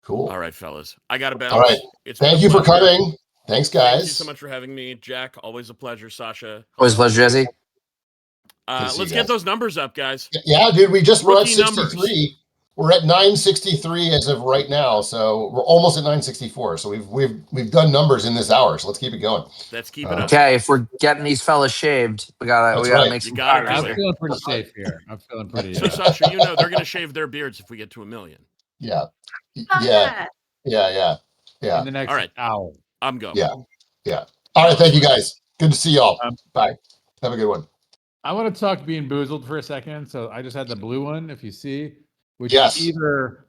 Cool. All right, fellas. I got to bounce. All right. Thank you for coming. Thanks, guys. Thank you so much for having me, Jack. Always a pleasure, Sasha. Always a pleasure, Jesse. Let's get those numbers up, guys. Yeah, dude. We're at 63. Numbers. We're at 963 as of right now, so we're almost at 964. So we've done numbers in this hour. So let's keep it going. Let's keep it up. Okay, if we're getting these fellas shaved, we gotta make some progress. I'm feeling pretty safe here. I'm feeling pretty. So Sasha, they're gonna shave their beards if we get to 1 million. Yeah. In the next hour. I'm going. Yeah. All right. Thank you, guys. Good to see y'all. Bye. Have a good one. I want to talk Being Boozled for a second. So I just had the blue one, if you see, which is either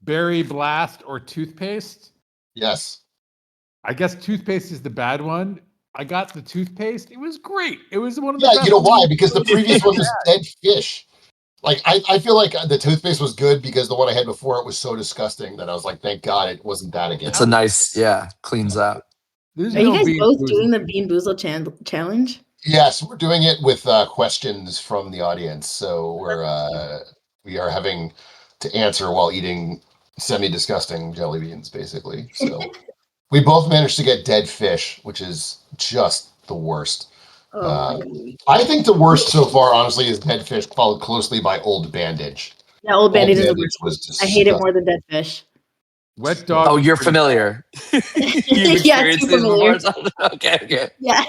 Berry Blast or toothpaste. Yes. I guess toothpaste is the bad one. I got the toothpaste. It was great. It was one of the best. You know why? Because the previous one was dead fish. Like, I feel like the toothpaste was good because the one I had before, it was so disgusting that I was like, thank God it wasn't that again. It's a nice, cleans up. Are you guys both doing the Bean Boozled challenge? Yes, we're doing it with questions from the audience. So we are having to answer while eating semi-disgusting jelly beans, basically. So we both managed to get dead fish, which is just the worst. I think the worst so far, honestly, is dead fish, followed closely by Old Bandage. Yeah, Old Bandage is the worst. I hate it more than dead fish. Wet dog. Oh, you're familiar. You've experienced these before. Okay. Yeah.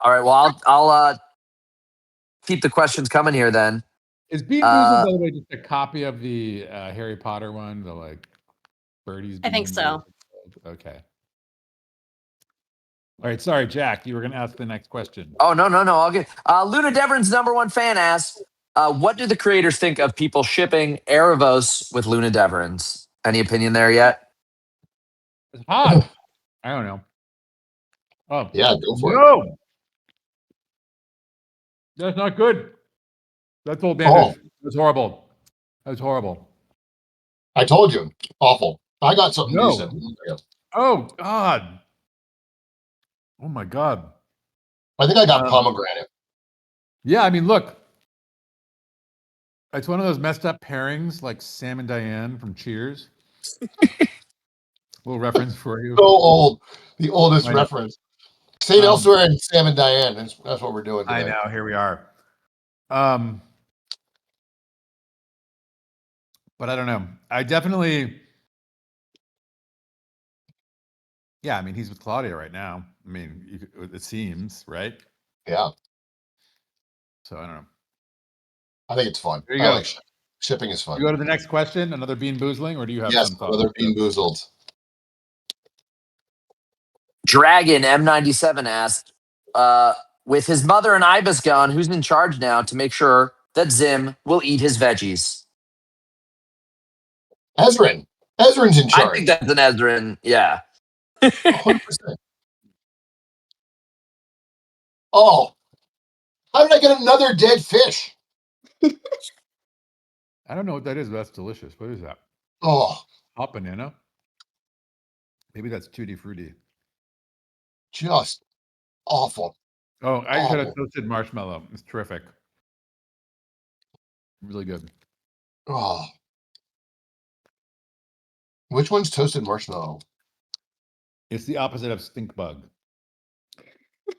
All right. Well, I'll keep the questions coming here then. Is Bean Boozled, by the way, just a copy of the Harry Potter one? The like birdies. I think so. Okay. All right. Sorry, Jack. You were going to ask the next question. Oh, no. I'll get Luna Deverin's #1 fan asks, what do the creators think of people shipping Erebos with Luna Deverins? Any opinion there yet? It's hot. I don't know. Oh, yeah, go for it. That's not good. That's Old Bandage. That's horrible. That's horrible. I told you. Awful. I got something decent. Oh, God. Oh, my God. I think I got pomegranate. Yeah, I mean, look. It's one of those messed up pairings like Sam and Diane from Cheers. Little reference for you. So old. The oldest reference. St. Elsewhere and Sam and Diane. That's what we're doing today. I know. Here we are. But I don't know. I definitely... Yeah, I mean, he's with Claudia right now. I mean, it seems, right? Yeah. So I don't know. I think it's fun. There you go. Like shipping is fun. You go to the next question, another Bean Boozling, or do you have some thoughts? Another Bean Boozled. Dragon M97 asked, with his mother and Ibis gone, who's in charge now to make sure that Zim will eat his veggies? Ezrin. Ezrin's in charge. I think that's an Ezrin, yeah. 100%. Oh, how did I get another dead fish? I don't know what that is, but that's delicious. What is that? Oh, hot banana? Maybe that's Tutti Frutti. Just awful. Oh, I had a toasted marshmallow. It's terrific. Really good. Oh. Which one's toasted marshmallow? It's the opposite of stink bug.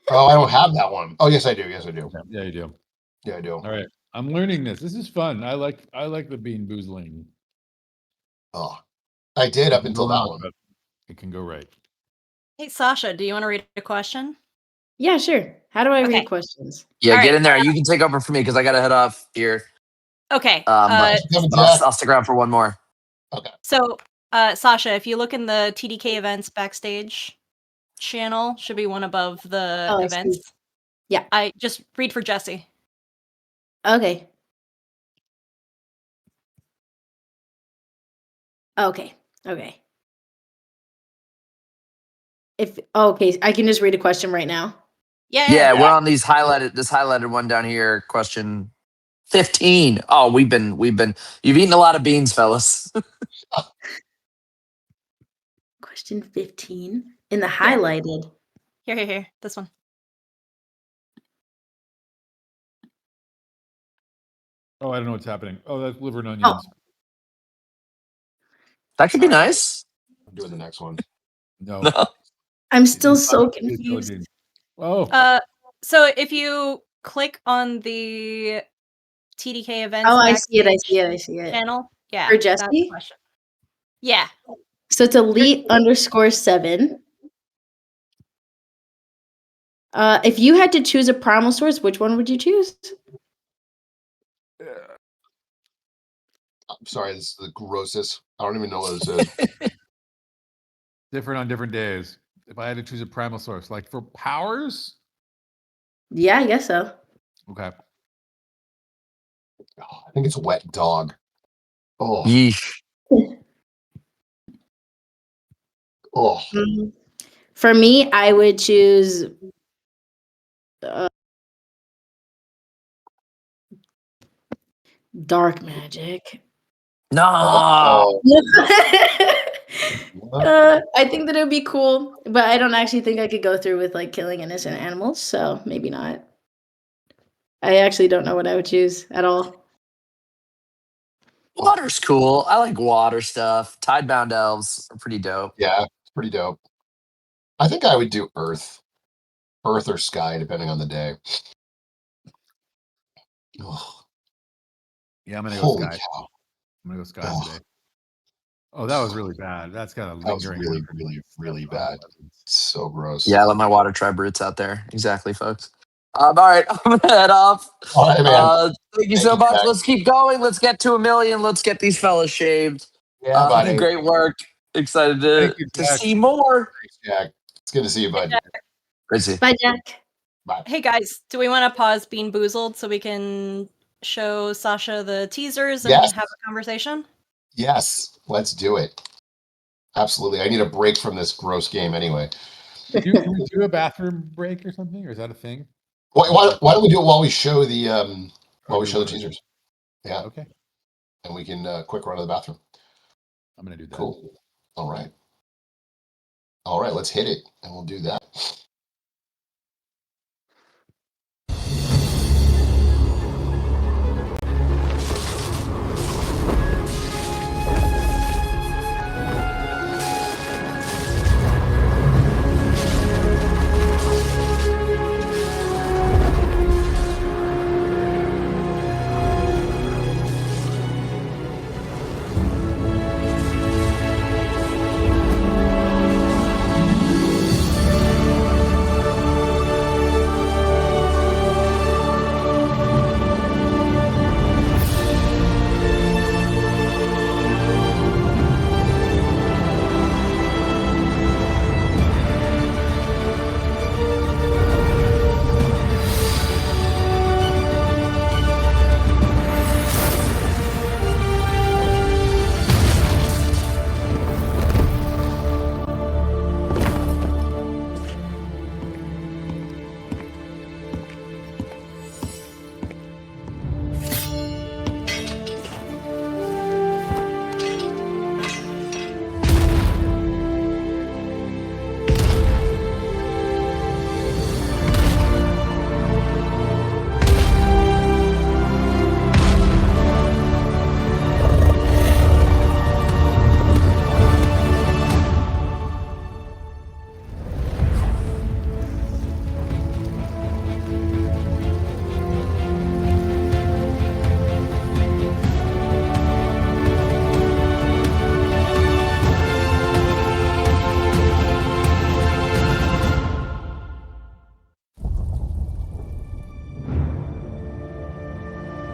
Oh, I don't have that one. Oh, yes, I do. Yes, I do. Yeah, you do. Yeah, I do. All right. I'm learning this. This is fun. I like the Bean Boozling. Oh, I did up until that one. It can go right. Hey, Sasha, do you want to read a question? Yeah, sure. How do I read questions? Yeah, get in there. You can take over for me because I got to head off here. Okay. But I'll stick around for one more. Okay. So, Sasha, if you look in the TDK events backstage channel, should be one above the events. Yeah. I just read for Jesse. Okay. Okay. I can just read a question right now. Yeah, we're on this highlighted one down here, question 15. Oh, you've eaten a lot of beans, fellas. Question 15 in the highlighted. Here. This one. Oh, I don't know what's happening. Oh, that's liver and onions. That could be nice. I'm doing the next one. No. I'm still so confused. Oh. So if you click on the TDK events, I see it. Channel, yeah, For that's the Jesse? question. Yeah. So it's elite_7. If you had to choose a primal source, which one would you choose? I'm sorry, this is the grossest. I don't even know what this is. Different on different days. If I had to choose a primal source, like for powers? Yeah, I guess so. Okay. I think it's wet dog. Oh. Yeesh. Oh. For me, I would choose dark magic. No. I think that it would be cool, but I don't actually think I could go through with like killing innocent animals, so maybe not. I actually don't know what I would choose at all. Water's cool. I like water stuff. Tidebound elves are pretty dope. Yeah, it's pretty dope. I think I would do earth or sky, depending on the day. Ugh. Yeah, I'm gonna go Holy sky. cow. I'm gonna go sky today. Oh, that was really bad. That's got a lingering. That was really bad. So gross. Yeah, I let my water tribe roots out there. Exactly, folks. All right, I'm gonna head off. All right, man. Thank you so much. Let's keep going. Let's get to 1 million. Let's get these fellas shaved. Yeah, buddy. Great work. Excited to see more. Thanks, Jack. It's good to see you, bud. Great to see you. Bye, Jack. Bye. Hey guys, do we want to pause Bean Boozled so we can show Sasha the teasers and have a conversation? Yes, let's do it. Absolutely. I need a break from this gross game anyway. Can we do a bathroom break or something, or is that a thing? Why don't we do it while we show the teasers? Yeah. Okay. And we can quick run to the bathroom. I'm gonna do that. Cool. All right. All right, let's hit it, and we'll do that.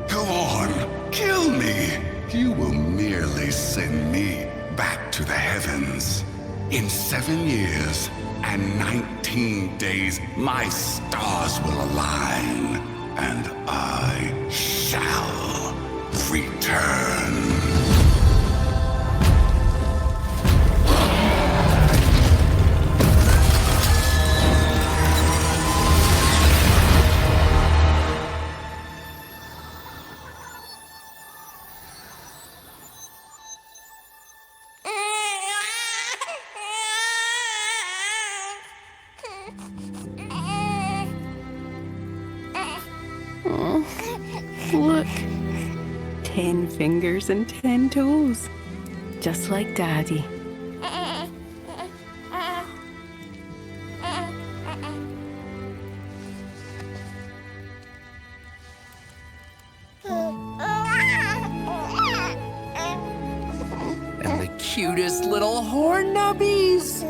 Go on, kill me. You will merely send me back to the heavens. In 7 years and 19 days, my stars will align, and I shall return. Look, 10 fingers and 10 toes, just like Daddy. And the cutest little horn nubbies.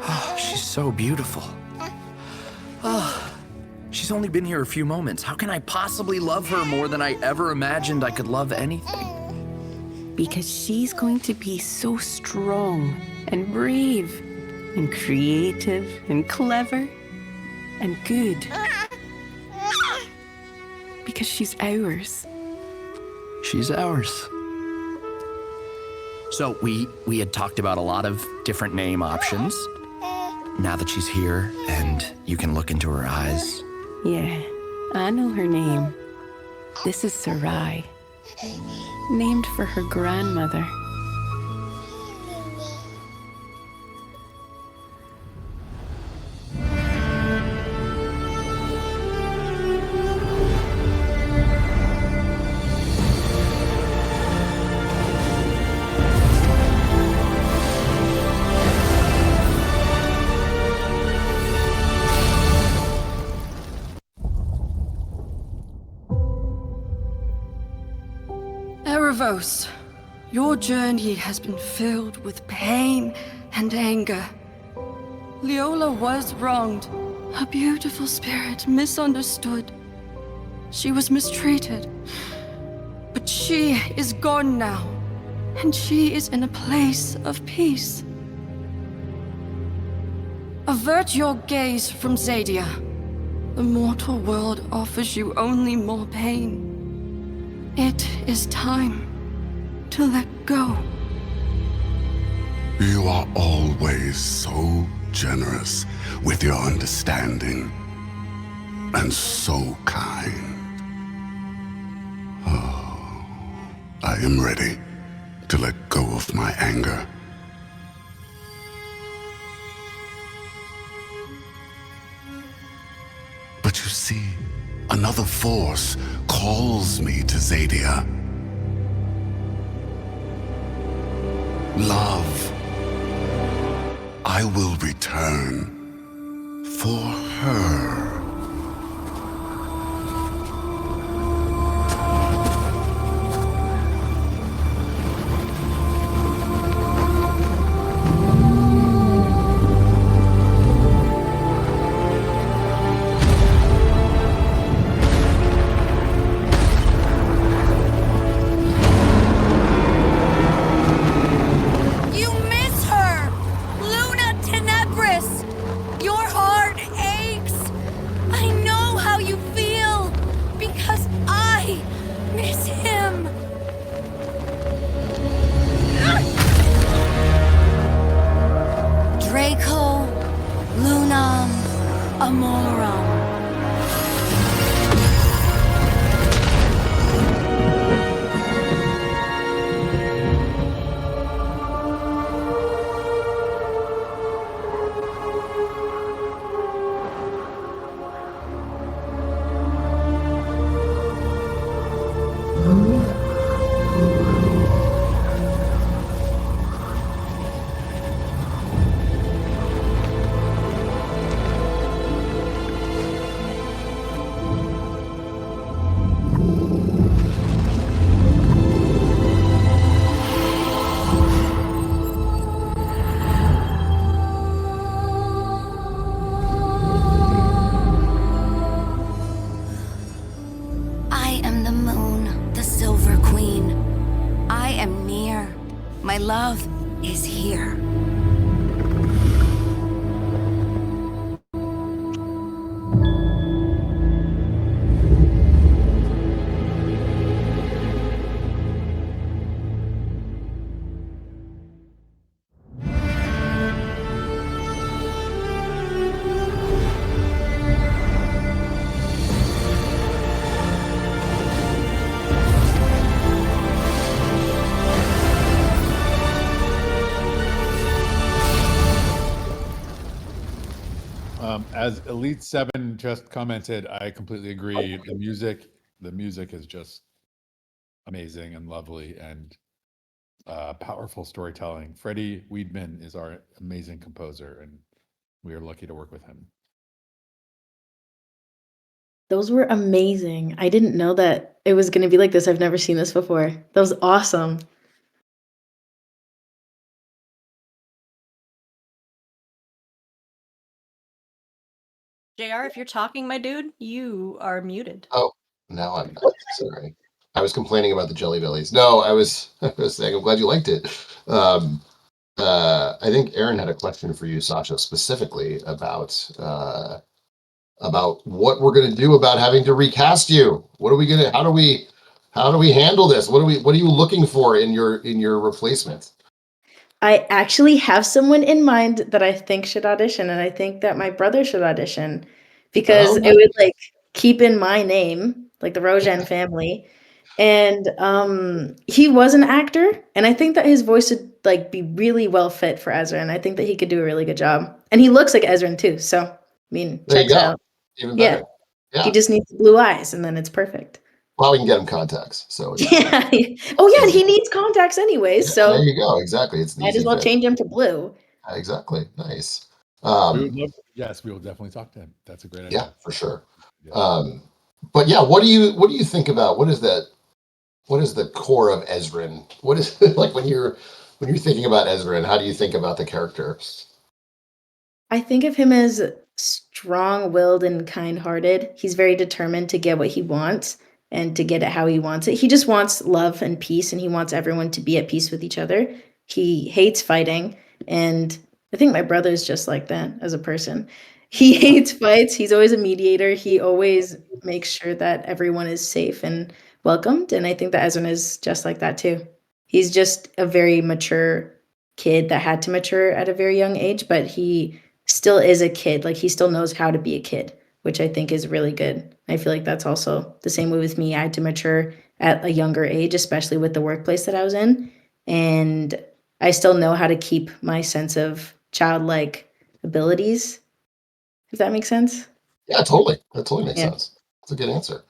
Oh, she's so beautiful. Oh, she's only been here a few moments. How can I possibly love her more than I ever imagined I could love anything? Because she's going to be so strong and brave and creative and clever and good. Because she's ours. She's ours. So we had talked about a lot of different name options. Now that she's here and you can look into her eyes. Yeah, I know her name. This is Sarai, named for her grandmother. Erebos, your journey has been filled with pain and anger. Leola was wronged. A beautiful spirit misunderstood. She was mistreated. But she is gone now, and she is in a place of peace. Avert your gaze from Zadia. The mortal world offers you only more pain. It is time to let go. You are always so generous with your understanding, and so kind. Oh, I am ready to let go of my anger. But you see, another force calls me to Zadia. Love. I will return for her. My love is here. as Elite 7 just commented, I completely agree. The music is just amazing and lovely and powerful storytelling. Freddie Weidman is our amazing composer, and we are lucky to work with him. Those were amazing. I didn't know that it was going to be like this. I've never seen this before. That was awesome. JR, if you're talking, my dude, you are muted. Oh, now I'm not. Sorry. I was complaining about the Jelly Bellies. No, I was saying I'm glad you liked it. I think Aaron had a question for you, Sasha, specifically about what we're going to do about having to recast you. What are we going to? How do we handle this? What are you looking for in your replacement? I actually have someone in mind that I think should audition, and I think that my brother should audition because it would like keep in my name, like the Rojan family. And he was an actor, and I think that his voice would like be really well fit for Ezra, and I think that he could do a really good job. And he looks like Ezra too, so I mean, checks out. Even better. Yeah. He just needs blue eyes, and then it's perfect. Well, we can get him contacts. So yeah. Oh yeah, he needs contacts anyways. So there you go. Exactly. It's might as well change him to blue. Exactly. Nice. Yes, we will definitely talk to him. That's a great idea. Yeah, for sure. Yeah. But yeah, what do you think about what is the core of Ezrin? What is like when you're thinking about Ezrin, how do you think about the character? I think of him as strong-willed and kind-hearted. He's very determined to get what he wants and to get it how he wants it. He just wants love and peace, and he wants everyone to be at peace with each other. He hates fighting, and I think my brother is just like that as a person. He hates fights. He's always a mediator. He always makes sure that everyone is safe and welcomed, and I think that Ezra is just like that too. He's just a very mature kid that had to mature at a very young age, but he still is a kid. Like he still knows how to be a kid, which I think is really good. I feel like that's also the same way with me. I had to mature at a younger age, especially with the workplace that I was in. And I still know how to keep my sense of childlike abilities. If that makes sense? Yeah, totally. That totally makes sense. That's a good answer.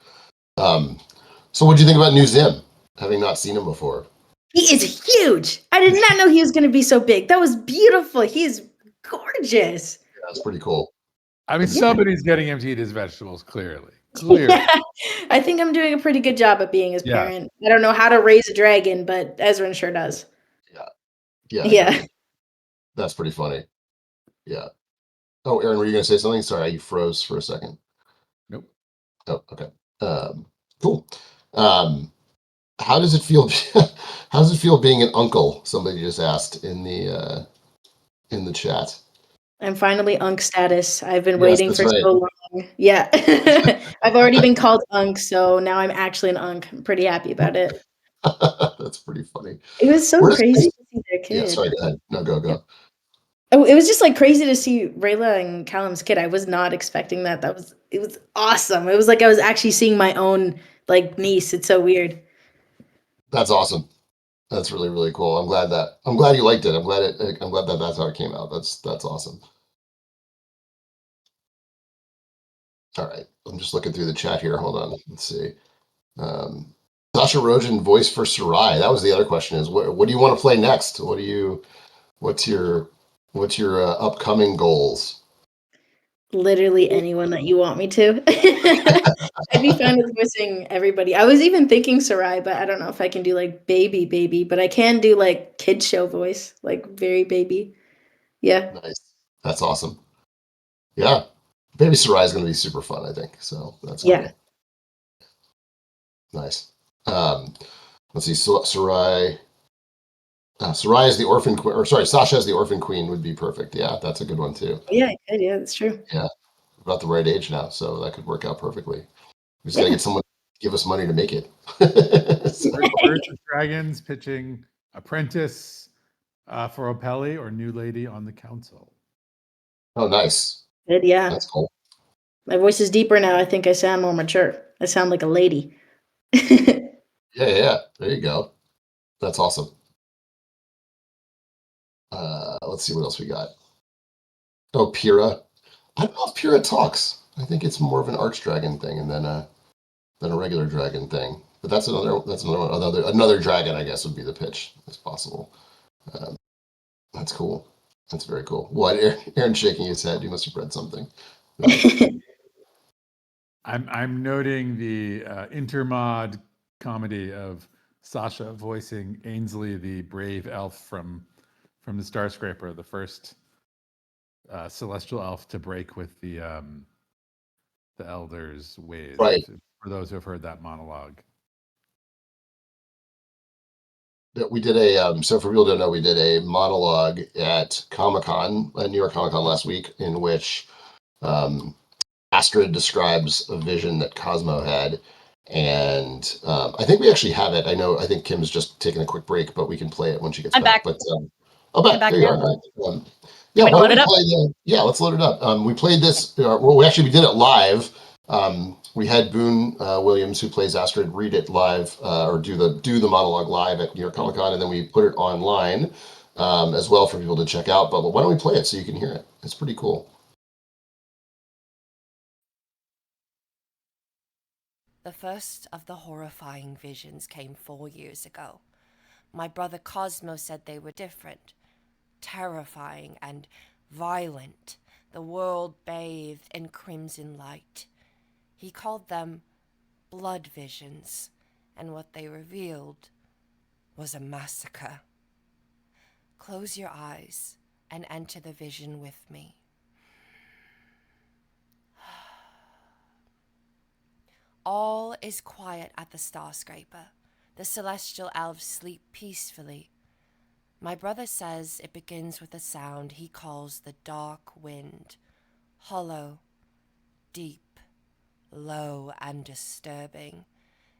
So what do you think about New Zim, having not seen him before? He is huge. I did not know he was going to be so big. That was beautiful. He is gorgeous. Yeah, that's pretty cool. I mean, somebody's getting him to eat his vegetables, clearly. Yeah, I think I'm doing a pretty good job at being his parent. I don't know how to raise a dragon, but Ezra sure does. Yeah. That's pretty funny. Yeah. Oh, Aaron, were you going to say something? Sorry, you froze for a second. Nope. Oh, okay. Cool. How does it feel? How does it feel being an uncle? Somebody just asked in the chat. I'm finally Unk status. I've been waiting for so long. Yeah. I've already been called Unk, so now I'm actually an Unk. I'm pretty happy about it. That's pretty funny. It was so crazy to see their kid. Yeah, sorry, go ahead. No, go. Yeah. Oh, it was just like crazy to see Rayla and Callum's kid. I was not expecting that. It was awesome. It was like I was actually seeing my own like niece. It's so weird. That's awesome. That's really, really cool. I'm glad you liked it. I'm glad that that's how it came out. That's awesome. All right. I'm just looking through the chat here. Hold on. Let's see. Sasha Rojan voice for Sarai. That was the other question is what do you want to play next? What's your upcoming goals? Literally anyone that you want me to. I'd be fine with voicing everybody. I was even thinking Sarai, but I don't know if I can do like baby, but I can do like kid show voice, like very baby. Yeah. Nice. That's awesome. Yeah. Baby Sarai is going to be super fun, I think. So that's cool. Nice. Let's see. Sarai is the orphan queen, or sorry, Sasha as the orphan queen would be perfect. Yeah, that's a good one too. Yeah, yeah, that's true. Yeah, about the right age now, so that could work out perfectly. We just gotta get someone to give us money to make it. Birds and Dragons pitching apprentice for Opelli or new lady on the council. Oh, nice. Good, yeah. That's cool. My voice is deeper now. I think I sound more mature. I sound like a lady. Yeah. There you go. That's awesome. Let's see what else we got. Oh, Pyrrha. I don't know if Pyrrha talks. I think it's more of an archdragon thing, and then a regular dragon thing. But that's another one. Another dragon, I guess, would be the pitch, if possible. That's cool. That's very cool. What? Aaron's shaking his head. You must have read something. I'm noting the intermod comedy of Sasha voicing Ainsley, the brave elf from the Starscraper, the first celestial elf to break with the elders' ways. Right. For those who have heard that monologue. We did so for people who don't know, we did a monologue at Comic-Con, New York Comic-Con last week, in which Astrid describes a vision that Cosmo had. And I think we actually have it. I think Kim's just taking a quick break, but we can play it when she gets back. But back. There you are. Right. Yeah, why don't we play let's load it up. We played this, we did it live. We had Boone Williams, who plays Astrid, read it live, or do the monologue live at New York Comic Con, and then we put it online as well for people to check out. But why don't we play it so you can hear it? It's pretty cool. The first of the horrifying visions came 4 years ago. My brother Cosmo said they were different, terrifying and violent, the world bathed in crimson light. He called them blood visions, and what they revealed was a massacre. Close your eyes and enter the vision with me. All is quiet at the Starscraper. The celestial elves sleep peacefully. My brother says it begins with a sound he calls the dark wind, hollow, deep, low and disturbing,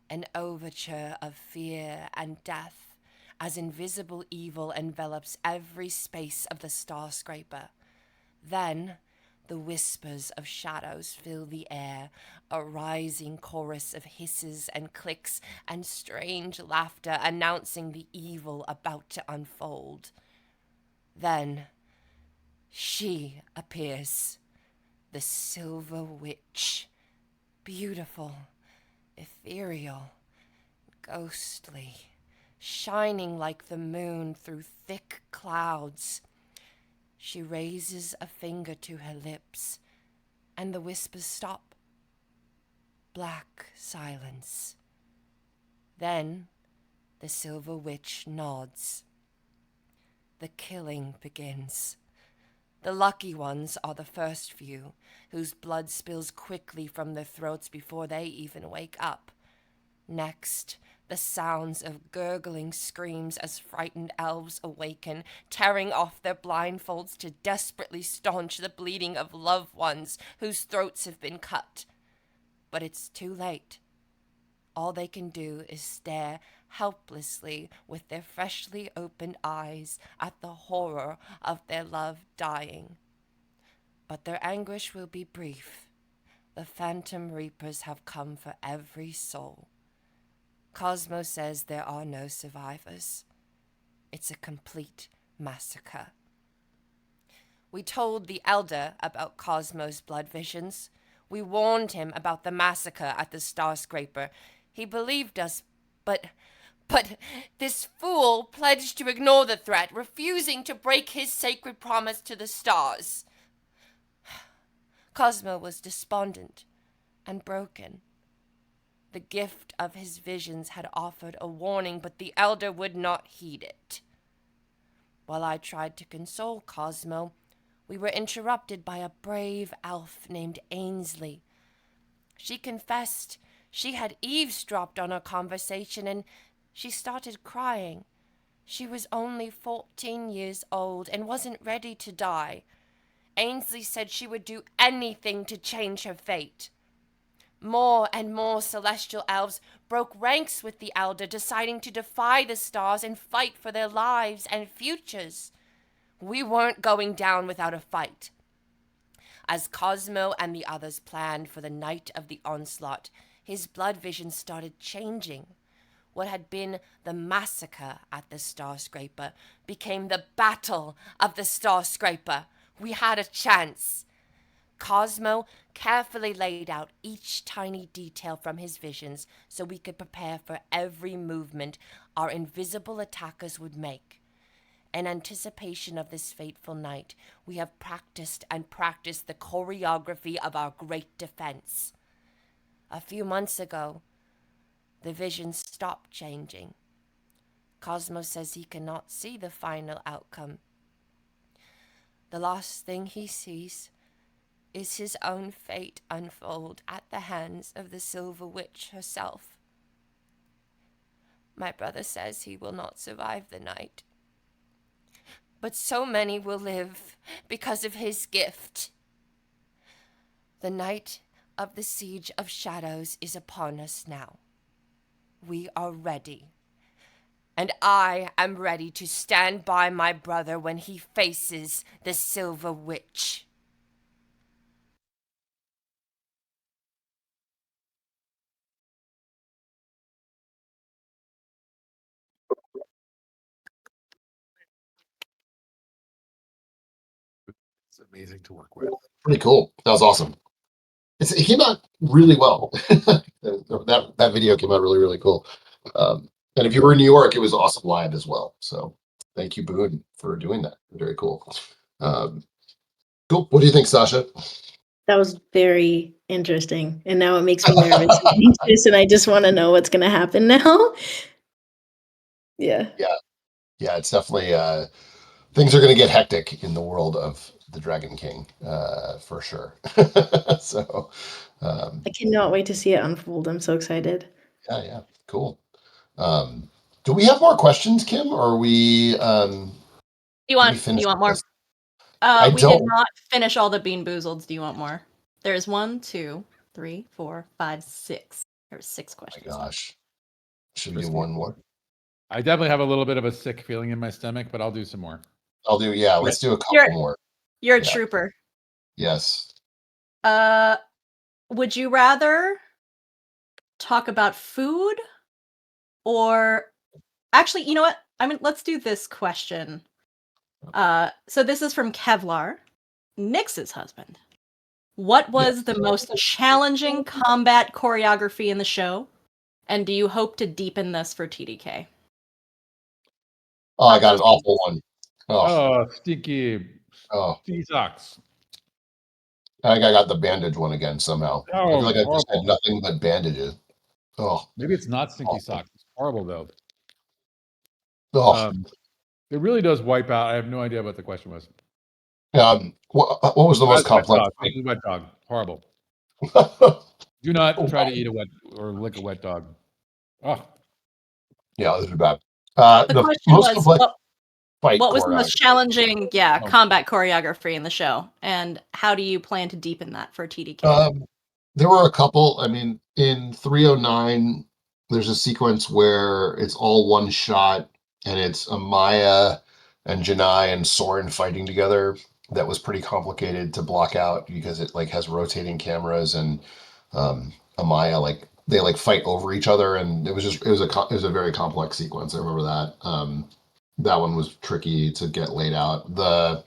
an overture of fear and death as invisible evil envelops every space of the Starscraper. Then the whispers of shadows fill the air, a rising chorus of hisses and clicks and strange laughter announcing the evil about to unfold. Then she appears, the Silver Witch, beautiful, ethereal, ghostly, shining like the moon through thick clouds. She raises a finger to her lips, and the whispers stop. Black silence. Then the Silver Witch nods. The killing begins. The lucky ones are the first few, whose blood spills quickly from their throats before they even wake up. Next, the sounds of gurgling screams as frightened elves awaken, tearing off their blindfolds to desperately staunch the bleeding of loved ones whose throats have been cut. But it's too late. All they can do is stare helplessly with their freshly opened eyes at the horror of their love dying. But their anguish will be brief. The Phantom Reapers have come for every soul. Cosmo says there are no survivors. It's a complete massacre. We told the Elder about Cosmo's blood visions. We warned him about the massacre at the Starscraper. He believed us, but this fool pledged to ignore the threat, refusing to break his sacred promise to the stars. Cosmo was despondent and broken. The gift of his visions had offered a warning, but the Elder would not heed it. While I tried to console Cosmo, we were interrupted by a brave elf named Ainsley. She confessed she had eavesdropped on our conversation, and she started crying. She was only 14 years old and wasn't ready to die. Ainsley said she would do anything to change her fate. More and more celestial elves broke ranks with the Elder, deciding to defy the stars and fight for their lives and futures. We weren't going down without a fight. As Cosmo and the others planned for the night of the onslaught, his blood vision started changing. What had been the massacre at the Starscraper became the battle of the Starscraper. We had a chance. Cosmo carefully laid out each tiny detail from his visions so we could prepare for every movement our invisible attackers would make. In anticipation of this fateful night, we have practiced and practiced the choreography of our great defense. A few months ago, the visions stopped changing. Cosmo says he cannot see the final outcome. The last thing he sees is his own fate unfold at the hands of the Silver Witch herself. My brother says he will not survive the night, but so many will live because of his gift. The night of the Siege of Shadows is upon us now. We are ready, and I am ready to stand by my brother when he faces the Silver Witch. It's amazing to work with. Pretty cool. That was awesome. It came out really well. that video came out really, really cool. And if you were in New York, it was awesome live as well. So thank you, Boone, for doing that. Very cool. Cool. What do you think, Sasha? That was very interesting. And now it makes me nervous and anxious, and I just want to know what's going to happen now. Yeah. Yeah, it's definitely things are going to get hectic in the world of the Dragon King, for sure. So, I cannot wait to see it unfold. I'm so excited. yeah, cool. Do we have more questions, Kim, or are we? You want more? This? I We don't. did not finish all the Bean Boozleds. Do you want more? There's 1, 2, 3, 4, 5, 6. There's 6 questions. Oh my gosh. Should we do one more? I definitely have a little bit of a sick feeling in my stomach, but I'll do some more. Let's do a couple more. You're a trooper. Yes. Would you rather talk about food or actually, you know what? Let's do this question. So this is from Kevlar, Nyx's husband. What was the most challenging combat choreography in the show? And do you hope to deepen this for TDK? Oh, I got an awful one. Oh, stinky. Oh. Socks. I think I got the bandage one again somehow. I feel like I just had horrible. nothing but bandages. Oh. Maybe it's not stinky socks. It's horrible though. Oh. It really does wipe out. I have no idea what the question was. What was the most complex? Wet dog. Horrible. Do not try to eat a wet or lick a wet dog. Oh. Yeah, this is bad. The question was, what was the most challenging, combat choreography in the show, and how do you plan to deepen that for TDK? There were a couple. In 309, there's a sequence where it's all one shot, and it's Amaya and Janai and Soren fighting together. That was pretty complicated to block out because it has rotating cameras, and Amaya they fight over each other, and it was a very complex sequence. I remember that. That one was tricky to get laid out. The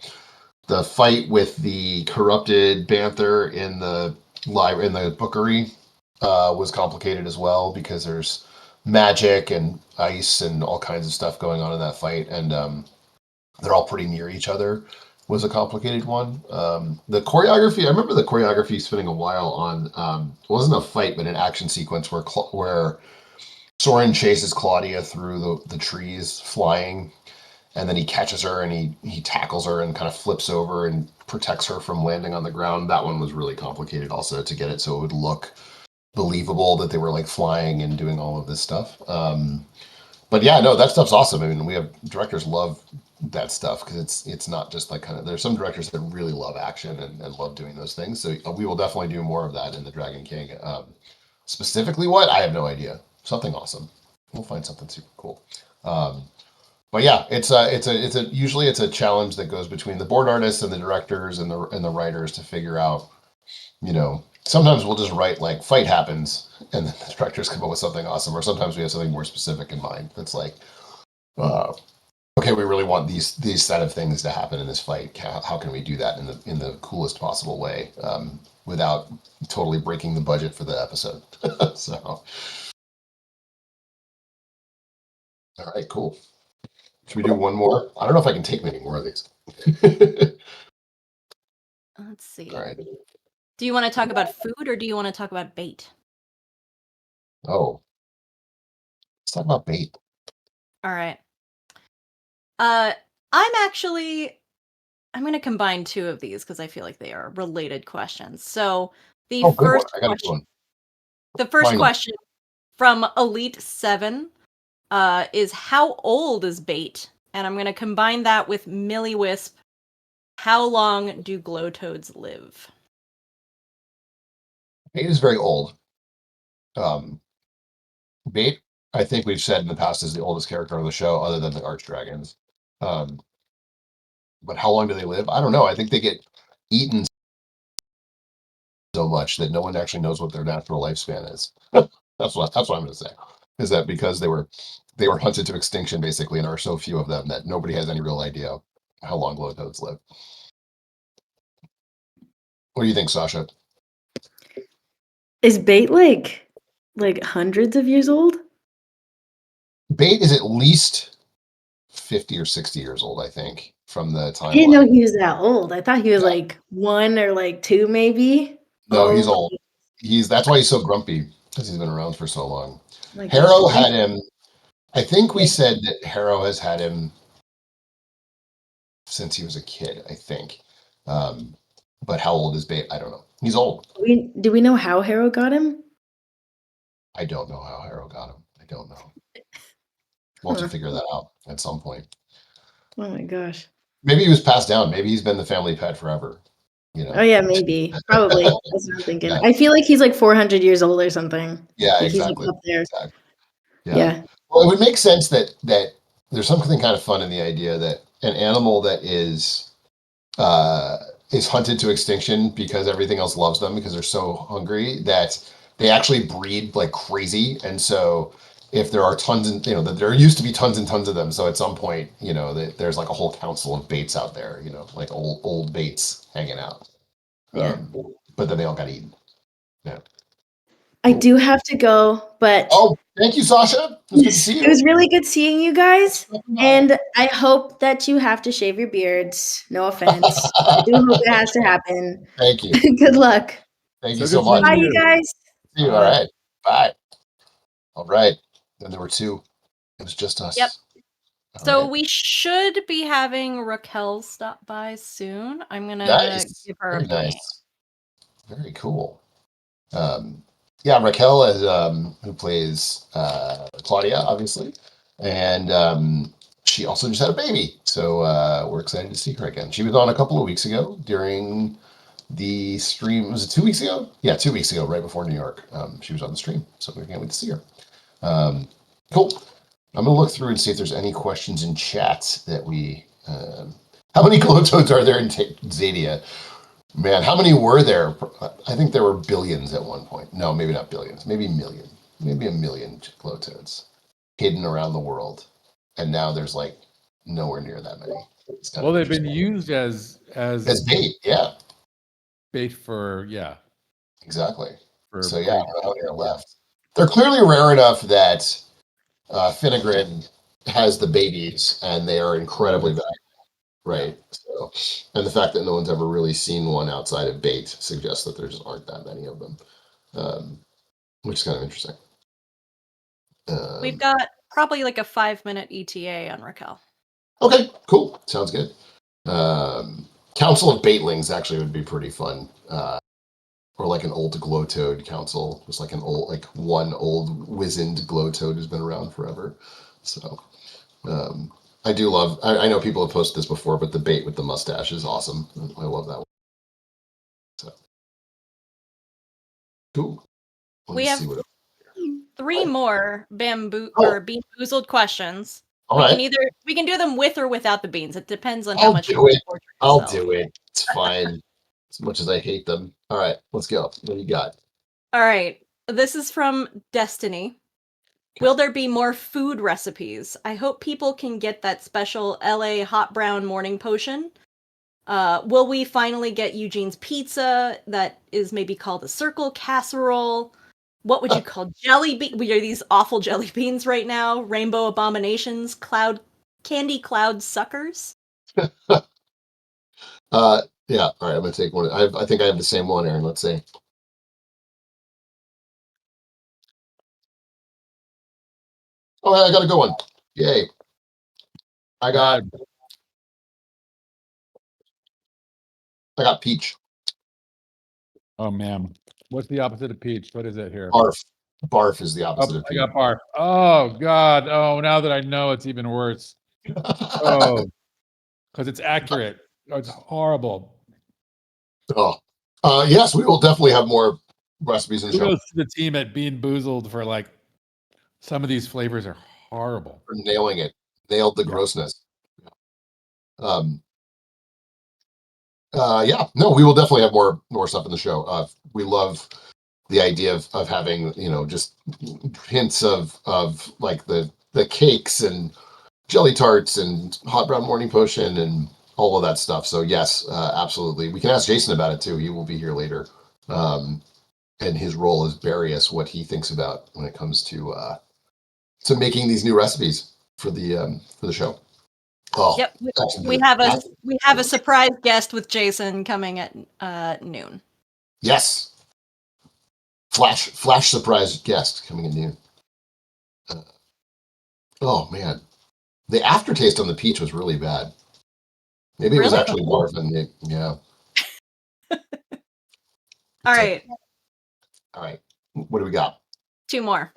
fight with the corrupted Banther in the bookery was complicated as well because there's magic and ice and all kinds of stuff going on in that fight, and they're all pretty near each other. Was a complicated one. The choreography, I remember the choreography spending a while on, it wasn't a fight, but an action sequence where Soren chases Claudia through the trees flying, and then he catches her and he tackles her and kind of flips over and protects her from landing on the ground. That one was really complicated also to get it so it would look believable that they were flying and doing all of this stuff. But yeah, no, that stuff's awesome. We have directors love that stuff because it's not just there's some directors that really love action and love doing those things. So we will definitely do more of that in the Dragon King. Specifically what? I have no idea. Something awesome. We'll find something super cool. But yeah, usually it's a challenge that goes between the board artists and the directors and the writers to figure out, sometimes we'll just write fight happens and then the directors come up with something awesome, or sometimes we have something more specific in mind that's okay, we really want these set of things to happen in this fight. How can we do that in the coolest possible way without totally breaking the budget for the episode? So, all right, cool. Should we do one more? I don't know if I can take many more of these. Let's see. All right. Do you want to talk about food or do you want to talk about bait? Oh, let's talk about bait. All right. I'm going to combine two of these because I feel like they are related questions. So the Good first one. I got a good question, one. the first Fine. question from Elite 7 is how old is bait? And I'm going to combine that with Millie Wisp. How long do glow toads live? Bait is very old. Bait, I think we've said in the past, is the oldest character on the show, other than the Archdragons. Um, but how long do they live? I don't know. I think they get eaten so much that no one actually knows what their natural lifespan is. That's what I'm going to say. Is that because they were hunted to extinction basically, and there are so few of them that nobody has any real idea how long glow toads live. What do you think, Sasha? Is bait like hundreds of years old? Bait is at least 50 or 60 years old, I think, from the I didn't know timeline. he was that old. I thought he was Yeah. like 1 or like 2 maybe. No, he's Oh old. That's why he's so grumpy, because he's been around for so long. my gosh. Harrow had him. I think we said that Harrow has had him since he was a kid, I think. But how old is Bait? I don't know. He's old. Do we know how Harrow got him? I don't know how Harrow got him. I don't know. We'll have to figure that out at some point. Oh my gosh. Maybe he was passed down. Maybe he's been the family pet forever. You know? Oh yeah, maybe. Probably. That's what I'm thinking. Yeah. I feel like he's like 400 years old or something. Yeah, Like exactly. He's like up there. Exactly. Yeah. Well, it would make sense that there's something kind of fun in the idea that an animal that is hunted to extinction because everything else loves them because they're so hungry that they actually breed like crazy. And so if there are tons and that there used to be tons and tons of them, so at some point there's like a whole council of baits out there, like old baits hanging out. Yeah. But then they all got eaten. Yeah. I do have to go, but oh, thank you, Sasha. It was good to see you. It was really good seeing you guys, and I hope that you have to shave your beards. No offense. I do hope it has to happen. Thank you. Good luck. Thank you so much. Bye, you guys. See you. All right. Bye. All right. Then there were two. It was just us. Yep. All So right. we should be having Raquel stop by soon. I'm gonna give her Very a brain. nice. Very cool. Yeah, Raquel is who plays Claudia, obviously, and she also just had a baby. So we're excited to see her again. She was on a couple of weeks ago during the stream. Was it 2 weeks ago? Yeah, 2 weeks ago, right before New York. She was on the stream, so we can't wait to see her. Cool. I'm gonna look through and see if there's any questions in chat that we. How many glow toads are there in Zadia? Man, how many were there? I think there were billions at one point. No, maybe not billions. Maybe a million. Maybe a million glow toads hidden around the world, and now there's like nowhere near that many. Well, they've been used as bait. Yeah. Bait for Exactly. For so yeah, I don't know how many are left. They're clearly rare enough that Finnegan has the babies, and they are incredibly valuable. Right. So, and the fact that no one's ever really seen one outside of bait suggests that there just aren't that many of them, which is kind of interesting. We've got probably like a 5-minute ETA on Raquel. Okay, cool. Sounds good. Council of Baitlings actually would be pretty fun. Or like an old glow toad council, just like one old wizened glow toad who's been around forever. So I do love. I know people have posted this before, but the bait with the mustache is awesome. I love that one. So cool. We have 3 more bean boozled questions. All we right. we can do them with or without the beans. It depends on how I'll much. do it. It's fine. As much as I hate them. All right, let's go. What do you got? All right. This is from Destiny. Will there be more food recipes? I hope people can get that special LA hot brown morning potion. Will we finally get Eugene's pizza that is maybe called a circle casserole? What would you call jelly bean? We are these awful jelly beans right now. Rainbow abominations, candy cloud suckers. Yeah. All right. I'm gonna take one. I think I have the same one, Aaron. Let's see. Oh, I got a good one. Yay! I got peach. Oh man, what's the opposite of peach? What is it here? Barf. Barf is the opposite Oh, of I peach. got barf. Oh god. Oh, now that I know, it's even worse. Oh, because it's accurate. Oh, it's horrible. Oh, yes, we will definitely have more recipes in the show. Kudos to the team at Bean Boozled for like some of these flavors are horrible. For nailing it, nailed the grossness. Yeah, no, we will definitely have more stuff in the show. We love the idea of having, you know, just hints of like the cakes and jelly tarts and hot brown morning potion and all of that stuff. So yes, absolutely. We can ask Jason about it too. He will be here later. And his role as Various, what he thinks about when it comes to making these new recipes for the show. Oh, Yep, we have a surprise guest with Jason coming at noon. Yes, flash surprise guest coming at noon. Oh man, the aftertaste on the peach was really bad. Maybe it was actually barf and yeah. All right. All right. What do we got? 2 more.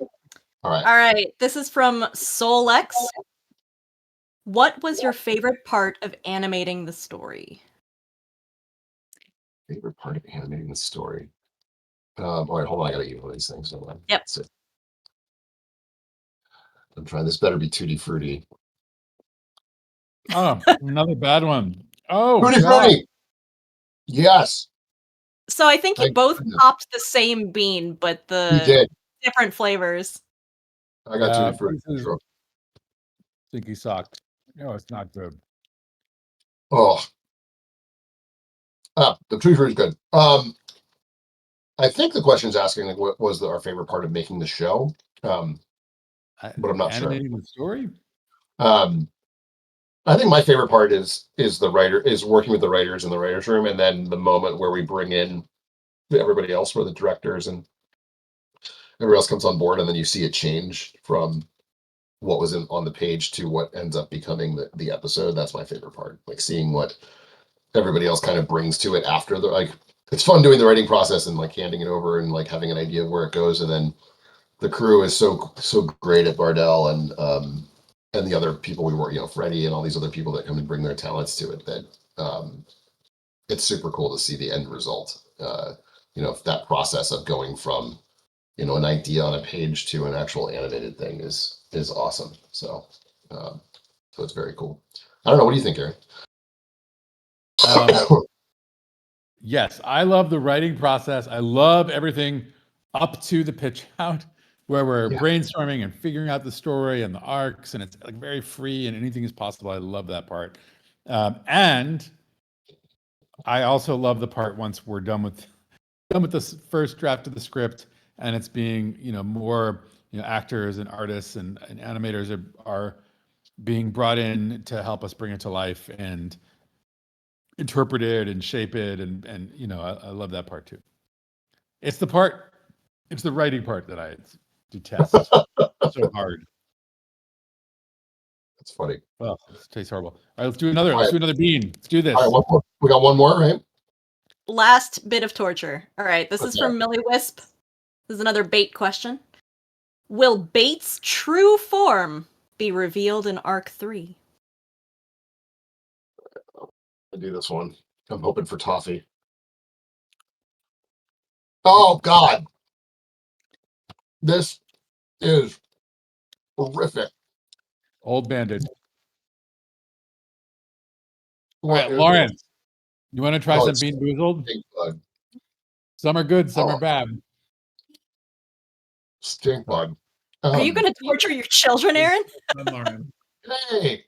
All right. All right. This is from Solex. What was your favorite part of animating the story? Favorite part of animating the story. All right, hold on. I gotta eat one of these things. Yep. I'm trying. This better be Tutti Frutti. Oh, another bad one. Oh, Tutti Frutti. Yes. So I think you both popped the same bean, but the different flavors. I got Tutti Frutti. Sure. Stinky sock. No, it's not good. Oh. The Tutti Frutti is good. I think the question is asking like what was our favorite part of making the show. But I'm not sure. Animating the story? I think my favorite part is working with the writers in the writers' room, and then the moment where we bring in everybody else, where the directors and everybody else comes on board, and then you see it change from what was on the page to what ends up becoming the episode. That's my favorite part, like seeing what everybody else kind of brings to it after it's fun doing the writing process and like handing it over and like having an idea of where it goes, and then the crew is so great at Bardell and the other people we work, you know, Freddie and all these other people that come and bring their talents to it, that it's super cool to see the end result. You know, that process of going from, you know, an idea on a page to an actual animated thing is awesome. So it's very cool. I don't know. What do you think, Aaron? Yes, I love the writing process. I love everything up to the pitch out, where we're brainstorming and figuring out the story and the arcs, and it's like very free and anything is possible. I love that part. And I also love the part once we're done with this first draft of the script, and it's being, you know, more, you know, actors and artists and animators are being brought in to help us bring it to life and interpret it and shape it, and you know, I love that part too. It's the writing part that I detest so hard. That's funny. Well, this tastes horrible. All right, let's do another bean. Let's do this. All right, we got one more, right? Last bit of torture. All right, this is from Millie Wisp. This is another bait question. Will Bait's true form be revealed in Arc 3? I'll do this one. I'm hoping for toffee. Oh God, this is horrific. Old Bandit. All right, Lawrence, you want to try some Bean Boozled? Some are good, some are bad. Stink bug. Are you going to torture your children, Aaron? Hey,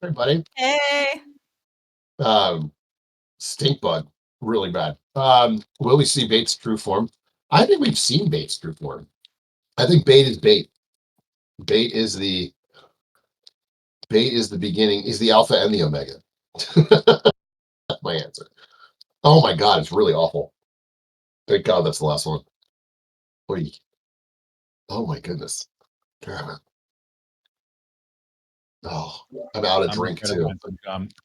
buddy. Hey. Stink bug, really bad. Will we see Bait's true form? I think we've seen Bait's true form. I think Bait is Bait. Bait is the beginning. Is the alpha and the omega. That's my answer. Oh my god, it's really awful. Thank God that's the last one. Oy. Oh my goodness. Damn it. Oh, I'm out of drink too.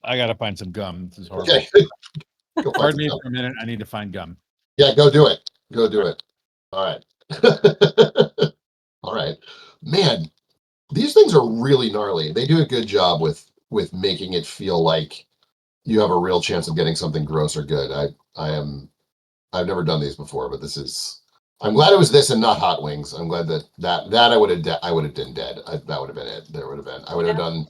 I gotta find some gum. This is horrible. Okay. Go find Pardon some me gum. for a minute. I need to find gum. Yeah, go do it. Go do it. All right. All right. Man, these things are really gnarly. They do a good job with making it feel like you have a real chance of getting something gross or good. I've never done these before, but this is. I'm glad it was this and not hot wings. I'm glad that I would have been dead. That would have been it. There would have been. I would have done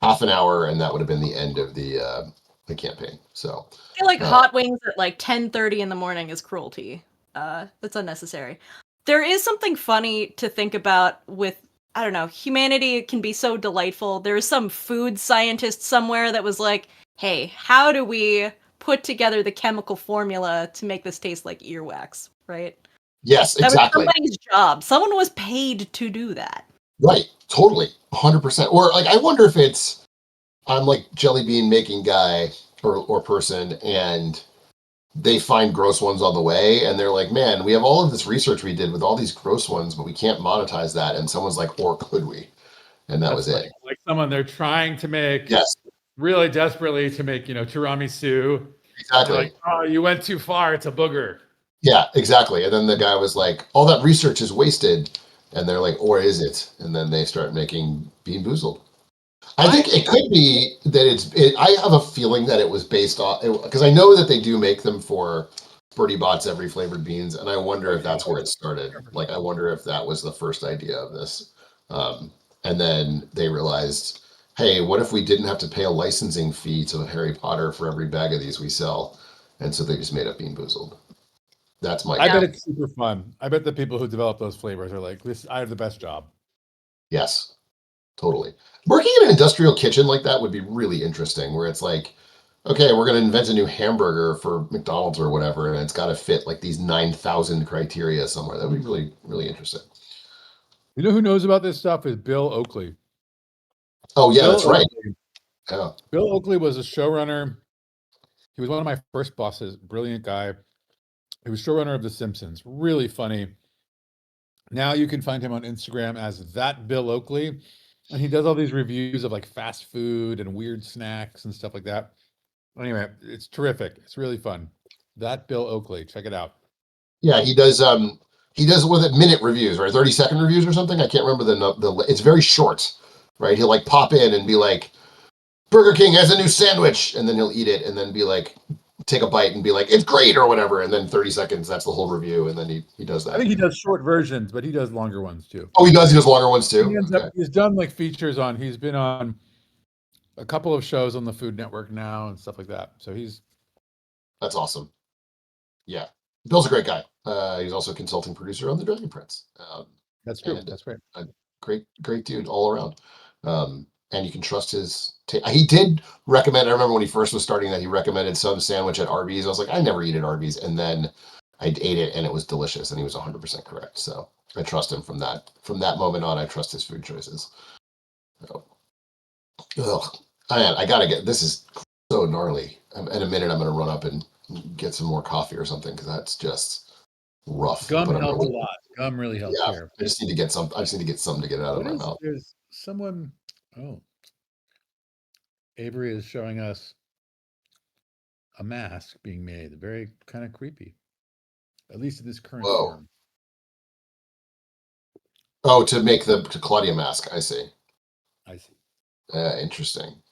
half an hour, and that would have been the end of the campaign. So I feel like hot wings at like 10:30 in the morning is cruelty. That's unnecessary. There is something funny to think about with, I don't know, humanity can be so delightful. There is some food scientist somewhere that was like, hey, how do we put together the chemical formula to make this taste like earwax, right? Yes, That exactly. was somebody's job. Someone was paid to do that. Right, totally, 100%. Or like, I wonder if I'm like jelly bean making guy or person, and they find gross ones on the way, and they're like, man, we have all of this research we did with all these gross ones, but we can't monetize that. And someone's like, or could we? And that was it. Like someone they're trying to make, yes, really desperately to make, tiramisu. exactly. Like, oh, you went too far. It's a booger. Yeah, exactly. And then the guy was like, all that research is wasted. And they're like, or is it? And then they start making Bean Boozled. I think it could be that I have a feeling that it was based on, because I know that they do make them for Birdie Bot's Every Flavored Beans, and I wonder if that's where it started. Like, I wonder if that was the first idea of this. And then they realized, hey, what if we didn't have to pay a licensing fee to Harry Potter for every bag of these we sell? And so they just made up Bean Boozled. That's my. I bet it's super fun. I bet the people who develop those flavors are like, "This, I have the best job." Yes, totally. Working in an industrial kitchen like that would be really interesting. Where it's like, okay, we're going to invent a new hamburger for McDonald's or whatever, and it's got to fit like these 9,000 criteria somewhere. That would be really, really interesting. You know who knows about this stuff is Bill Oakley. Oh yeah, that's right. Yeah. Bill Oakley was a showrunner. He was one of my first bosses. Brilliant guy. He was showrunner of The Simpsons. Really funny. Now you can find him on Instagram as that Bill Oakley, and he does all these reviews of like fast food and weird snacks and stuff like that. Anyway, it's terrific. It's really fun. That Bill Oakley, check it out. Yeah, he does. With it minute reviews, right? 30-second reviews or something. I can't remember the. It's very short, right? He'll like pop in and be like, Burger King has a new sandwich, and then he'll eat it and then be like, take a bite and be like, it's great or whatever, and then 30 seconds, that's the whole review, and then he does that. I think he does short versions, but he does longer ones too. Oh, he does longer ones too? He's done like features on, he's been on a couple of shows on the Food Network now and stuff like that. So that's awesome. Yeah. Bill's a great guy. He's also a consulting producer on The Dragon Prince. That's true. That's right. Great dude all around. And you can trust his. He did recommend. I remember when he first was starting that he recommended some sandwich at Arby's. I was like, I never eat at Arby's, and then I ate it, and it was delicious, and he was 100% correct. So I trust him from that moment on. I trust his food choices. So, I gotta get. This is so gnarly. In a minute, I'm gonna run up and get some more coffee or something because that's just rough. Gum helps a lot. Gum really helps here. I just need to get some. I just need to get something to get it out of my mouth. There's someone. Oh, Avery is showing us a mask being made. Very kind of creepy, at least in this current form. Oh, to make the Claudia mask. I see. Interesting.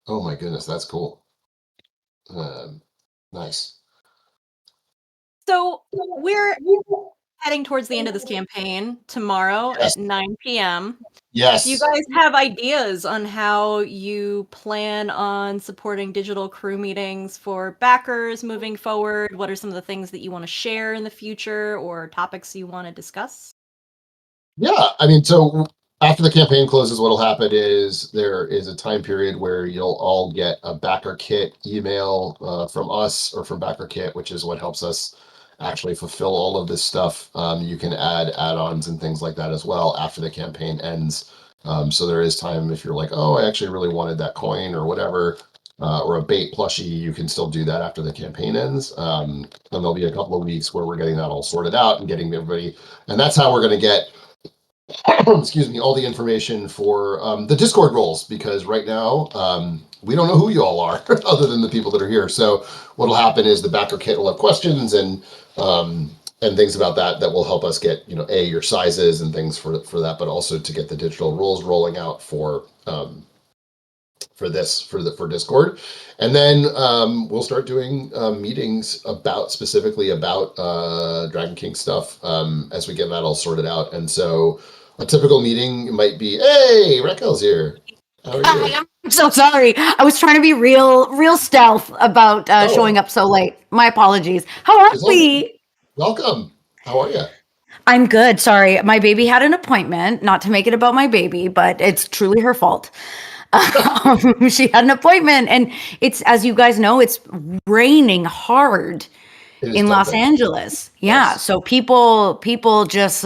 Oh my goodness, that's cool. Nice. So we're heading towards the end of this campaign tomorrow at 9 p.m. Yes. Do you guys have ideas on how you plan on supporting digital crew meetings for backers moving forward? What are some of the things that you want to share in the future or topics you want to discuss? Yeah, I mean, so after the campaign closes, what'll happen is there is a time period where you'll all get a backer kit email from us or from backer kit, which is what helps us actually fulfill all of this stuff. You can add add-ons and things like that as well after the campaign ends. So there is time if you're like, oh, I actually really wanted that coin or whatever, or a bait plushie, you can still do that after the campaign ends. And there'll be a couple of weeks where we're getting that all sorted out and getting everybody, and that's how we're going to get excuse me, all the information for the Discord roles, because right now we don't know who you all are other than the people that are here. So what'll happen is the backer kit will have questions and things about that that will help us get, you know, your sizes and things for that, but also to get the digital roles rolling out for Discord. And then we'll start doing meetings specifically about Dragon King stuff as we get that all sorted out. And so a typical meeting might be, hey, Raquel's here. How are you? I'm so sorry. I was trying to be real stealth about showing up so late. My apologies. How are we? Welcome. How are you? I'm good. Sorry. My baby had an appointment, not to make it about my baby, but it's truly her fault. She had an appointment, and it's, as you guys know, it's raining hard in Los Angeles. Yeah. Yes. So people just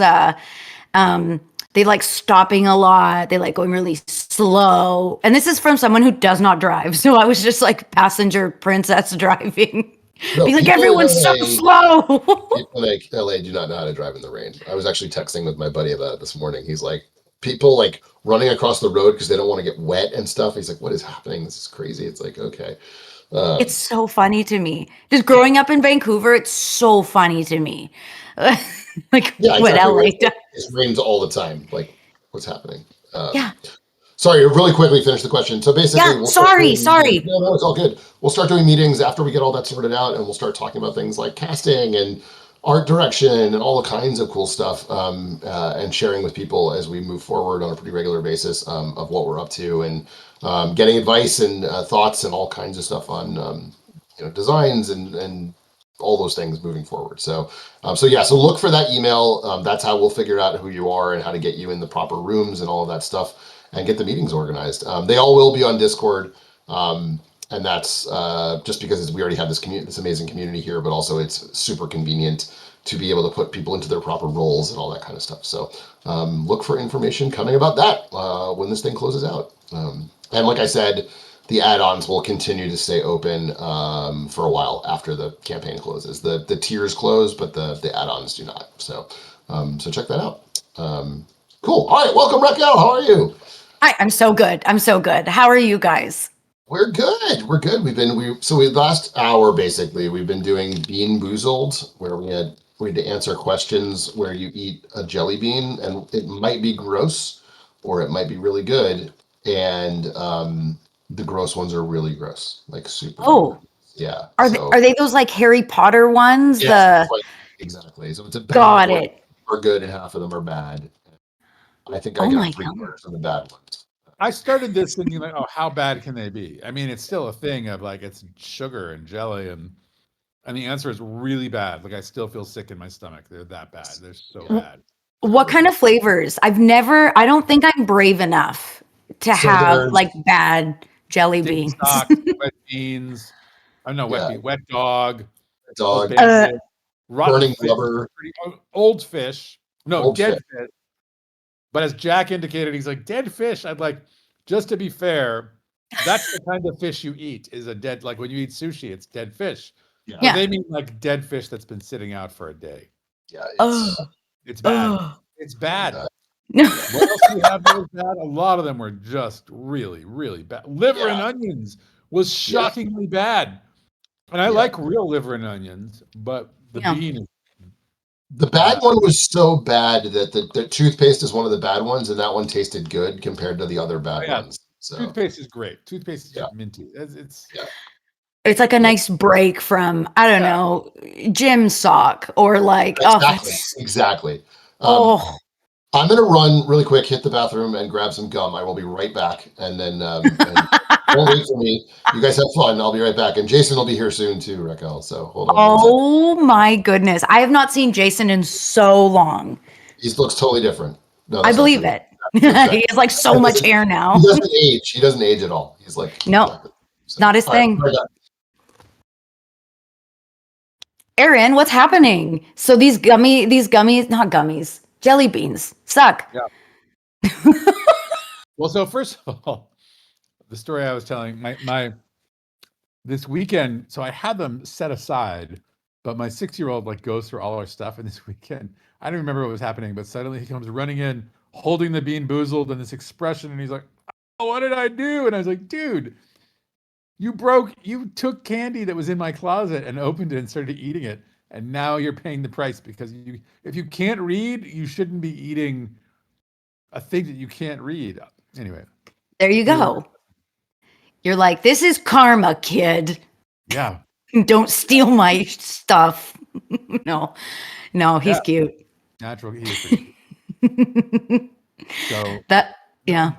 they like stopping a lot. They like going really slow. And this is from someone who does not drive. So I was just like passenger princess driving. No, being like, everyone's so slow. People like LA do not know how to drive in the rain. I was actually texting with my buddy about it this morning. He's like, people like running across the road because they don't want to get wet and stuff. He's like, what is happening? This is crazy. It's like, okay. It's so funny to me. Just growing up in Vancouver, it's so funny to me. Like, yeah, what LA does. It rains all the time. Like, what's happening? Yeah. Sorry, really quickly finish the question. So basically, yeah, sorry. No, it's all good. We'll start doing meetings after we get all that sorted out, and we'll start talking about things like casting and art direction and all the kinds of cool stuff, and sharing with people as we move forward on a pretty regular basis of what we're up to, and getting advice and thoughts and all kinds of stuff on designs and all those things moving forward. So look for that email. That's how we'll figure out who you are and how to get you in the proper rooms and all of that stuff, and get the meetings organized. They all will be on Discord, and that's just because we already have this amazing community here, but also it's super convenient to be able to put people into their proper roles and all that kind of stuff. So look for information coming about that when this thing closes out. And like I said, the add-ons will continue to stay open for a while after the campaign closes. The tiers close, but the add-ons do not. So check that out. Cool. All right, welcome, Raquel. How are you? Hi, I'm so good. How are you guys? We're good. We last hour basically we've been doing Bean Boozled, where we had to answer questions where you eat a jelly bean, and it might be gross or it might be really good. And the gross ones are really gross, like super. Oh, yeah. Are they those like Harry Potter ones? Yeah, exactly. So it's a got it. Are good and half of them are bad. I think I got 3/4 of the bad ones. I started this thinking like, oh, how bad can they be? I mean, it's still a thing of like it's sugar and jelly, and the answer is really bad. Like I still feel sick in my stomach. They're that bad. They're so bad. What kind of flavors? I don't think I'm brave enough to have like bad jelly beans. Wet beans. Oh no, wet dog. Dog. Burning rubber. Old fish. No, dead fish. But as Jack indicated, he's like, dead fish. I'd like, just to be fair, that's the kind of fish you eat is a dead, like when you eat sushi, it's dead fish. Yeah. They mean like dead fish that's been sitting out for a day. Yeah. It's bad. It's bad. What else do we have that was bad? A lot of them were just really, really bad. Liver and onions was shockingly bad. And I like real liver and onions, but the bean is. The bad one was so bad that the toothpaste is one of the bad ones, and that one tasted good compared to the other bad ones. So toothpaste is great. Toothpaste is just minty. It's like a nice break from, I don't know, gym sock or like exactly. I'm gonna run really quick, hit the bathroom, and grab some gum. I will be right back, and then don't wait for me. You guys have fun. I'll be right back, and Jason will be here soon too, Raquel. So hold on. Oh my goodness, I have not seen Jason in so long. He looks totally different. No, I that's not believe true. it. He has like so much hair now. He doesn't age. He doesn't age at all. He's like No, exactly. So, not his all right, thing. we're done. Aaron, what's happening? So these gummies, not gummies, jelly beans suck. Yeah. Well, so first of all, the story I was telling, my this weekend, so I had them set aside, but my 6-year-old like goes through all our stuff, and this weekend, I don't remember what was happening, but suddenly he comes running in, holding the Bean Boozled and this expression, and he's like, "Oh, what did I do?" And I was like, "Dude, you took candy that was in my closet and opened it and started eating it, and now you're paying the price because if you can't read, you shouldn't be eating a thing that you can't read." Anyway, There you go. You're like, this is karma, kid. Yeah. Don't steal my stuff. No, he's cute. Natural. He is pretty cute. So that, yeah.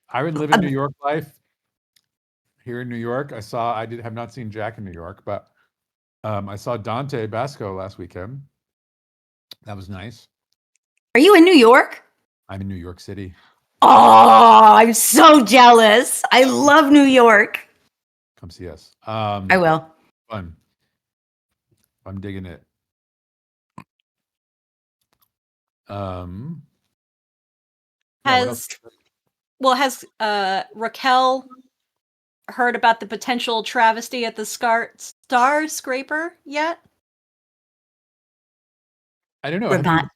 I would live in New York life. Here in New York, I have not seen Jack in New York, but I saw Dante Basco last weekend. That was nice. Are you in New York? I'm in New York City. Oh, I'm so jealous. I love New York. Come see us. I will. Fun. I'm digging it. Has Raquel heard about the potential travesty at the Star Scraper yet? I don't know.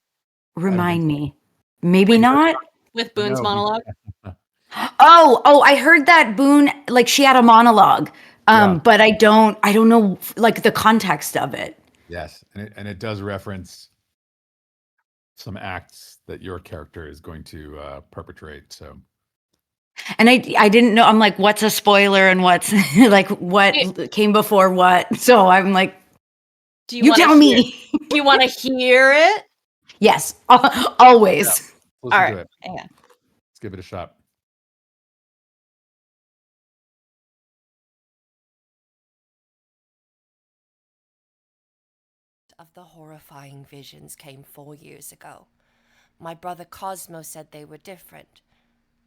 Remind me. Maybe not. With Boone's monologue. Oh, I heard that Boone, like she had a monologue. But I don't know like the context of it. Yes, and it does reference some acts that your character is going to perpetrate. So, and I didn't know. I'm like, what's a spoiler and what's like what came before what? So I'm like, you tell me. Do you want to hear it? Yes, always. Yeah, all right, to it. hang on. Let's give it a shot. Of the horrifying visions came 4 years ago. My brother Cosmo said they were different,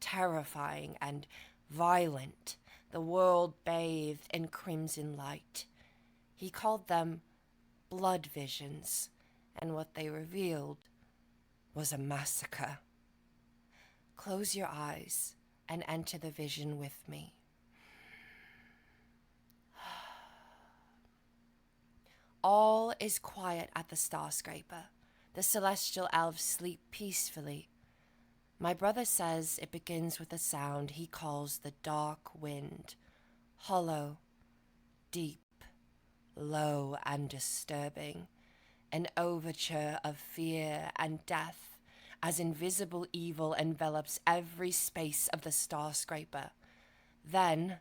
terrifying and violent, the world bathed in crimson light. He called them blood visions, and what they revealed was a massacre. Close your eyes and enter the vision with me. All is quiet at the Star Scraper. The celestial elves sleep peacefully. My brother says it begins with a sound he calls the dark wind. Hollow, deep, low and disturbing. An overture of fear and death as invisible evil envelops every space of the Star Scraper. Then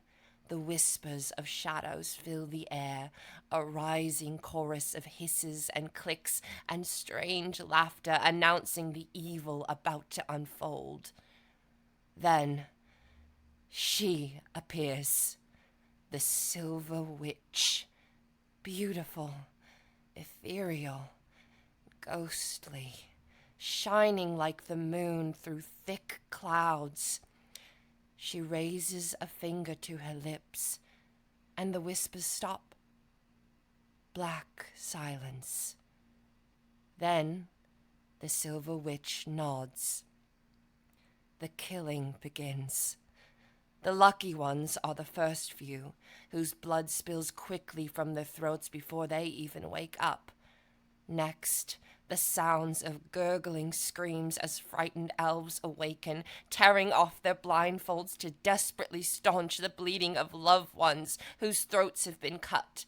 the whispers of shadows fill the air, a rising chorus of hisses and clicks and strange laughter announcing the evil about to unfold. Then she appears, the Silver Witch, beautiful, ethereal, ghostly, shining like the moon through thick clouds. She raises a finger to her lips, and the whispers stop. Black silence. Then the Silver Witch nods. The killing begins. The lucky ones are the first few, whose blood spills quickly from their throats before they even wake up. Next, the sounds of gurgling screams as frightened elves awaken, tearing off their blindfolds to desperately staunch the bleeding of loved ones whose throats have been cut.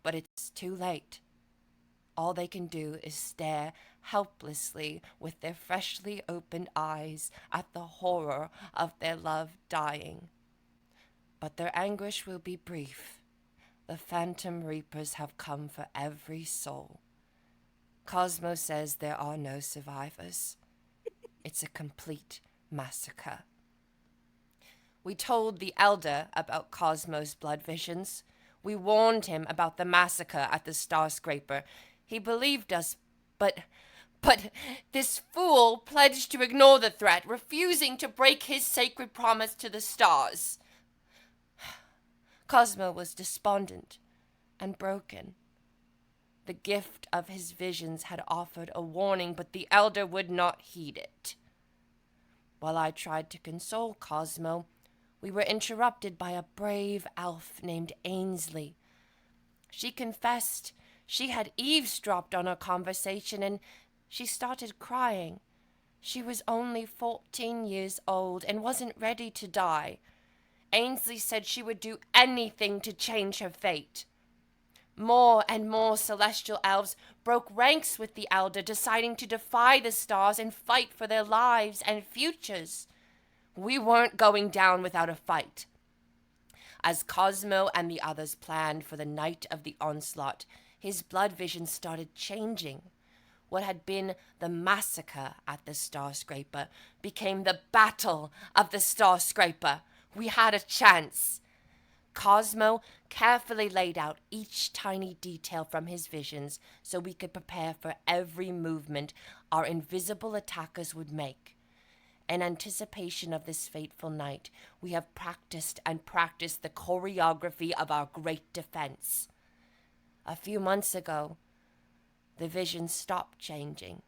But it's too late. All they can do is stare helplessly with their freshly opened eyes at the horror of their love dying. But their anguish will be brief. The Phantom Reapers have come for every soul. Cosmo says there are no survivors. It's a complete massacre. We told the Elder about Cosmo's blood visions. We warned him about the massacre at the Star Scraper. He believed us, but But this fool pledged to ignore the threat, refusing to break his sacred promise to the stars. Cosmo was despondent and broken. The gift of his visions had offered a warning, but the elder would not heed it. While I tried to console Cosmo, we were interrupted by a brave elf named Ainsley. She confessed she had eavesdropped on our conversation, and she started crying. She was only 14 years old and wasn't ready to die. Ainsley said she would do anything to change her fate. More and more celestial elves broke ranks with the elder, deciding to defy the stars and fight for their lives and futures. We weren't going down without a fight. As Cosmo and the others planned for the night of the onslaught, his blood vision started changing. What had been the massacre at the Star Scraper became the battle of the Star Scraper. We had a chance. Cosmo carefully laid out each tiny detail from his visions so we could prepare for every movement our invisible attackers would make. In anticipation of this fateful night, we have practiced and practiced the choreography of our great defense. A few months ago, the vision stopped changing.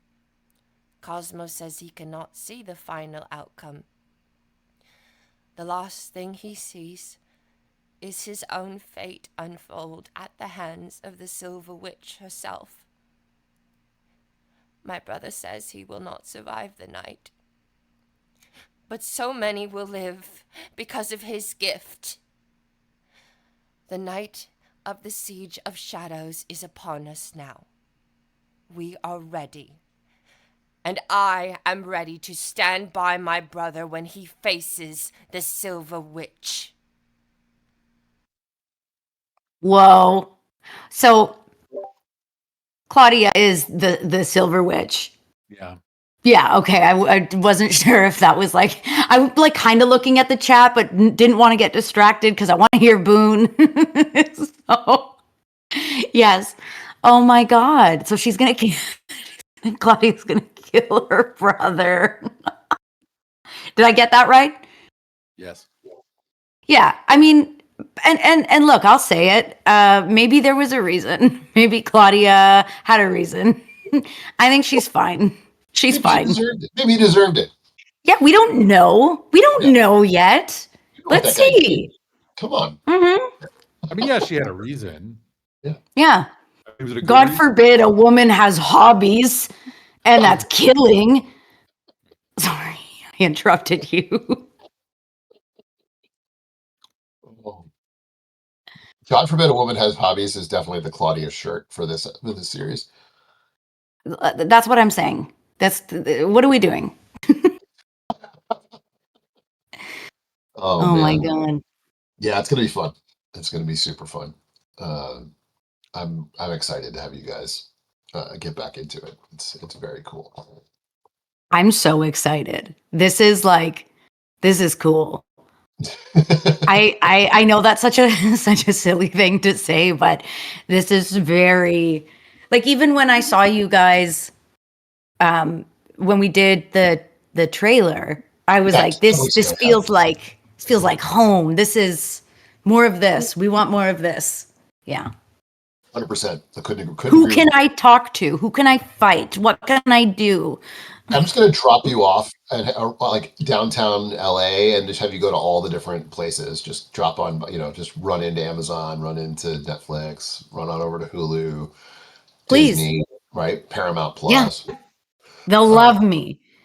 Cosmo says he cannot see the final outcome. The last thing he sees is his own fate unfold at the hands of the Silver Witch herself. My brother says he will not survive the night, but so many will live because of his gift. The night of the Siege of Shadows is upon us now. We are ready, and I am ready to stand by my brother when he faces the Silver Witch. Whoa. So Claudia is the Silver Witch. Yeah. Yeah, okay. I wasn't sure if that was like, I was like kind of looking at the chat, but didn't want to get distracted because I want to hear Boone. So, yes. Oh my God. So she's going to, Claudia's going to kill her brother. Did I get that right? Yes. Yeah. I mean, and look, I'll say it. Maybe there was a reason. Maybe Claudia had a reason. I think she's fine. She's fine. Maybe he deserved it. Yeah, we don't know. We don't know yet. Let's see. Come on. Mm-hmm. I mean, yeah, she had a reason. Yeah. Was it a good God reason? forbid a woman has hobbies, and that's killing. Sorry, I interrupted you. God forbid a woman has hobbies is definitely the Claudia shirt for this series. That's what I'm saying. What are we doing? Oh my God. Yeah, it's gonna be fun. It's gonna be super fun. I'm excited to have you guys get back into it. It's very cool. I'm so excited. This is cool. I know that's such a silly thing to say, but this is very, like, even when I saw you guys when we did the trailer, I was like, this feels like home. This is more of this. We want more of this. Yeah. 100%. I couldn't Who can I talk to? Who can I fight? What can I do? I'm just going to drop you off at like downtown LA and just have you go to all the different places. Just drop on, just run into Amazon, run into Netflix, run on over to Hulu, Please. Disney, right? Paramount Plus. Yeah. They'll love me.